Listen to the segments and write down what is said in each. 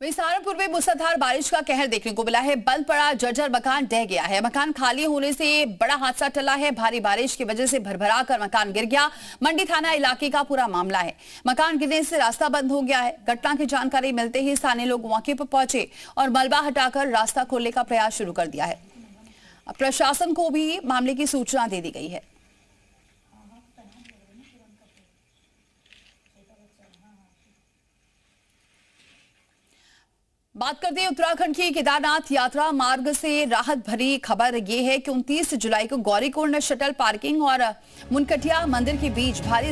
वहीं सहारनपुर में मूसलाधार बारिश का कहर देखने को मिला है। बंद पड़ा जर्जर मकान ढह गया है। मकान खाली होने से बड़ा हादसा टला है। भारी बारिश की वजह से भरभरा कर मकान गिर गया। मंडी थाना इलाके का पूरा मामला है। मकान गिरने से रास्ता बंद हो गया है। घटना की जानकारी मिलते ही स्थानीय लोग मौके पर पहुंचे और मलबा हटाकर रास्ता खोलने का प्रयास शुरू कर दिया है। प्रशासन को भी मामले की सूचना दे दी गई है। बात करते हैं उत्तराखंड की केदारनाथ यात्रा मार्ग से राहत भरी खबर यह है कि 29 जुलाई को गौरीकुंड शटल पार्किंग और मुनकटिया मंदिर के बीच भारी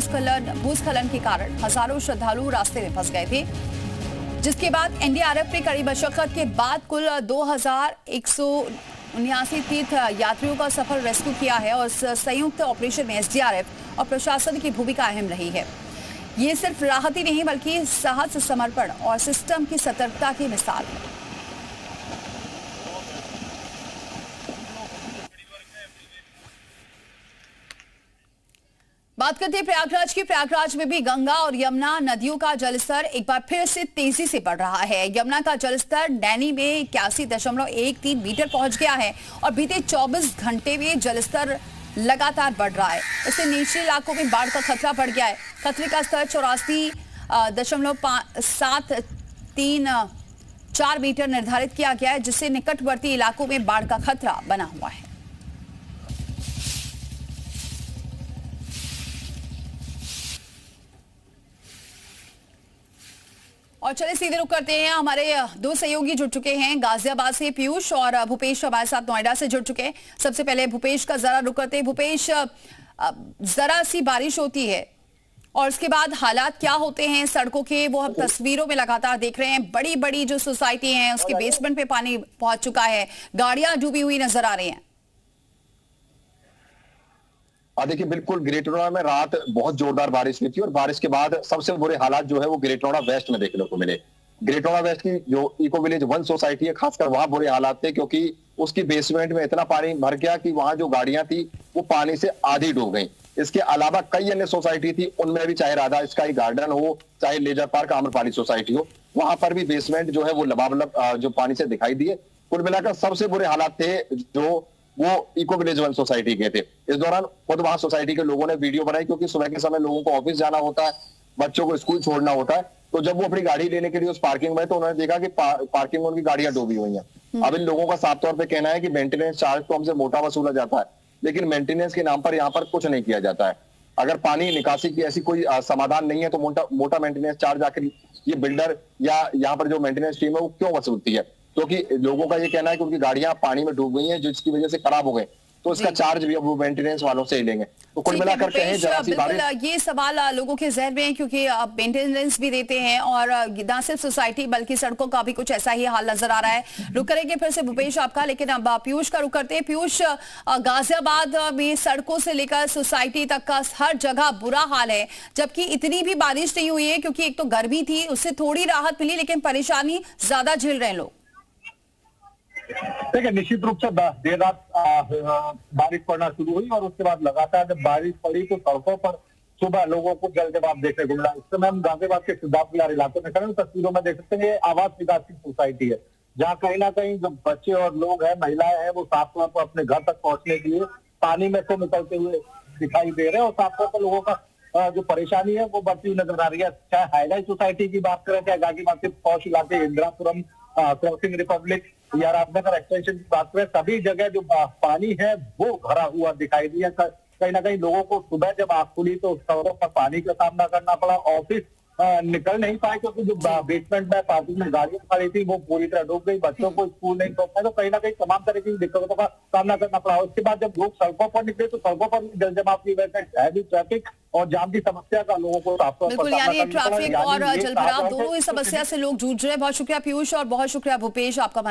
भूस्खलन के कारण हजारों श्रद्धालु रास्ते में फंस गए थे, जिसके बाद एनडीआरएफ ने कड़ी मशक्कत के बाद कुल 2179 तीर्थ यात्रियों का सफल रेस्क्यू किया है और संयुक्त ऑपरेशन में एसडीआरएफ और प्रशासन की भूमिका अहम रही है। ये सिर्फ राहत ही नहीं बल्कि साहस, समर्पण और सिस्टम की सतर्कता की मिसाल है। बात करते हैं प्रयागराज की। प्रयागराज में भी गंगा और यमुना नदियों का जलस्तर एक बार फिर से तेजी से बढ़ रहा है। यमुना का जलस्तर नैनी में 81.13 मीटर पहुंच गया है और बीते 24 घंटे में जलस्तर लगातार बढ़ रहा है। इससे निचले इलाकों में बाढ़ का खतरा बढ़ गया है। खतरे का स्तर 84.734 मीटर निर्धारित किया गया है, जिससे निकटवर्ती इलाकों में बाढ़ का खतरा बना हुआ है। और चले सीधे रुक करते हैं। हमारे दो सहयोगी जुड़ चुके हैं। गाजियाबाद से पीयूष और भूपेश हमारे साथ नोएडा से जुड़ चुके हैं। सबसे पहले भूपेश का जरा रुक करते हैं। भूपेश, जरा सी बारिश होती है और उसके बाद हालात क्या होते हैं सड़कों के, वो हम तस्वीरों में लगातार देख रहे हैं। बड़ी बड़ी जो सोसाइटी हैं उसके बेसमेंट पे पानी पहुंच चुका है, गाड़ियां डूबी हुई नजर आ रही हैं। देखिए, बिल्कुल ग्रेटर में रात बहुत जोरदार बारिश हुई थी और बारिश के बाद सबसे बुरे हालात जो है वो ग्रेटर वेस्ट में देखने को मिले। ग्रेटर वेस्ट की जो इको विलेज 1 सोसाइटी है, खासकर वहां बुरे हालात थे क्योंकि उसकी बेसमेंट में इतना पानी भर गया कि वहां जो गाड़ियां थी वो पानी से आधी डूब गई। इसके अलावा कई अन्य सोसाइटी थी, उनमें भी चाहे राधा स्काई गार्डन हो, चाहे लेजर पार्क आम्रपाली सोसाइटी हो, वहां पर भी बेसमेंट जो है वो लबालब जो पानी से दिखाई दिए। कुल मिलाकर सबसे बुरे हालात थे जो वो इको विलेज 1 सोसाइटी के थे। इस दौरान खुद वहां सोसाइटी के लोगों ने वीडियो बनाई क्योंकि सुबह के समय लोगों को ऑफिस जाना होता है, बच्चों को स्कूल छोड़ना होता है। तो जब वो अपनी गाड़ी लेने के लिए उस पार्किंग में तो उन्होंने देखा कि पार्किंग में उनकी गाड़ियां डूबी हुई हैं। अब इन लोगों का साफ तौर पे कहना है कि मेंटेनेंस चार्ज तो हमसे मोटा वसूला जाता है, लेकिन मेंटेनेंस के नाम पर यहाँ पर कुछ नहीं किया जाता है। अगर पानी निकासी की ऐसी कोई समाधान नहीं है तो मोटा मेंटेनेंस चार्ज आखिर ये बिल्डर या यहाँ पर जो मेंटेनेंस टीम है वो क्यों वसूलती है? क्योंकि लोगों का ये कहना है कि उनकी गाड़ियां पानी में डूब गई हैं जिसकी वजह से खराब हो गए, तो इसका चार्ज भी अब वो मेंटेनेंस वालों से ही लेंगे। तो कुल मिलाकर कहें जरा सी बारिश, ये सवाल लोगों के जहन में है क्योंकि आप मेंटेनेंस भी देते हैं और न सिर्फ सोसाइटी बल्कि सड़कों का भी कुछ ऐसा ही हाल नजर आ रहा है। रुक करेंगे फिर से भूपेश आपका, लेकिन अब पीयूष का रुक करते हैं। पीयूष, गाजियाबाद में सड़कों से लेकर सोसाइटी तक का हर जगह बुरा हाल है, जबकि इतनी भी बारिश नहीं हुई है क्योंकि एक तो गर्मी थी, उससे थोड़ी राहत मिली, लेकिन परेशानी ज्यादा झेल रहे हैं लोग। देखिए, निश्चित रूप से देर रात बारिश पड़ना शुरू हुई और उसके बाद लगातार जब बारिश पड़ी तो सड़कों पर सुबह लोगों को जल जवाब देखने को मिला। इस समय हम गाजियाबाद के सिद्धार्थ विहार इलाके में खड़े हैं। तस्वीरों में देख सकते हैं ये आवास विकास की सोसाइटी है, जहाँ कहीं ना कहीं जो बच्चे और लोग हैं, महिलाएं हैं, वो साफ तौर पर अपने घर तक पहुंचने के लिए पानी में से निकलते हुए दिखाई दे रहे हैं और साफ तौर पर लोगों का जो परेशानी है वो बढ़ती हुई नजर आ रही है। चाहे हाईलाइट सोसाइटी की बात करें, चाहे गाजियाबाद के पौष इलाके, इंदिरापुरम, क्रॉसिंग रिपब्लिक या राजनगर एक्सटेंशन की बात करें, सभी जगह जो पानी है वो भरा हुआ दिखाई दिया। कहीं ना कहीं लोगों को सुबह जब आग खुली तो सड़कों पर पानी का सामना करना पड़ा। ऑफिस निकल नहीं पाए क्योंकि जो बेसमेंट में पार्किंग में गाड़ियां खड़ी थी वो पूरी तरह डूब गई। बच्चों को स्कूल नहीं पहुंच पाए, तो कहीं ना कहीं तमाम तरह की दिक्कतों का सामना करना पड़ा। उसके बाद जब लोग सड़कों पर निकले तो सड़कों पर जल जमाव की वजह से हैवी ट्रैफिक और जाम की समस्या का लोगों को बिल्कुल, यानी ट्रैफिक और जलभराव दोनों ही समस्या से लोग जूझ रहे हैं। बहुत शुक्रिया पीयूष और बहुत शुक्रिया भूपेश आपका।